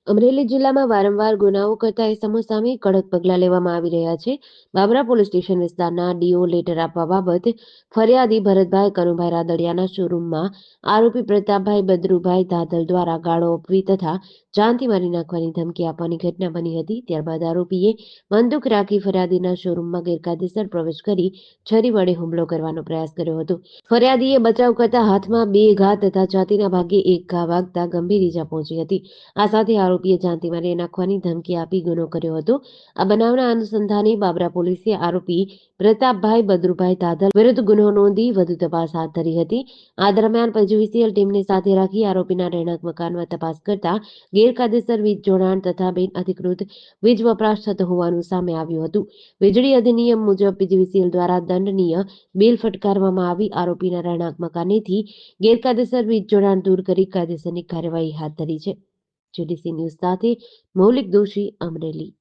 અમરેલી જિલ્લામાં વારંવાર ગુનાઓ કરતા ઇસમો સામે કડક પગલાં લેવામાં આવી રહ્યા છે. બાબરા પોલીસ સ્ટેશન વિસ્તારના ડીઓ લેટર આપવા બાબત ફરિયાદી ભરતભાઈ કનુભાઈ રાદડિયાના શોરૂમમાં આરોપી પ્રતાપભાઈ બદરુભાઈ ધાધલ દ્વારા ગાળો આપવી તથા જાનથી મારી નાખવાની ધમકી આપવાની ઘટના બની હતી. ત્યારબાદ આરોપીએ બંદૂક રાખી ફરિયાદીના શોરૂમમાં ગેરકાયદેસર પ્રવેશ કરી છરી વડે હુમલો કરવાનો પ્રયાસ કર્યો હતો. ફરિયાદીએ બચાવ કરતા હાથમાં 2 ઘા તથા છાતીના ભાગે 1 ઘા વાગતા ગંભીર ઈજા પહોંચી હતી. આ સાથે આરોપીએ જાનથી મારી નાખવાની ધમકી આપી ગુનો કર્યો હતો. આ બનાવના અનુસંધાને બાબરા પોલીસે આરોપી પ્રતાપભાઈ બદરુભાઈ ધાધલ વિરુદ્ધ ગુનો નોંધી વધુ તપાસ હાથ ધરી હતી. આ દરમિયાન પીજીવીસીએલ ટીમને સાથે રાખી આરોપીના રહેણાંક મકાનમાં તપાસ કરતા ગેરકાયદેસર વીજ જોડાણ તથા બિનઅધિકૃત વીજ વપરાશ થતો હોવાનું સામે આવ્યું હતું. વીજળી અધિનિયમ મુજબ પીજીવીસીએલ દ્વારા દંડનીય બિલ ફટકારવામાં આવી આરોપીના રહેણાંક મકાનેથી ગેરકાયદેસર વીજ જોડાણ દૂર કરી કાયદેસરની કાર્યવાહી હાથ ધરી છે. જેડીસી ન્યૂઝ સાથે મૌલિક દોશી, અમરેલી.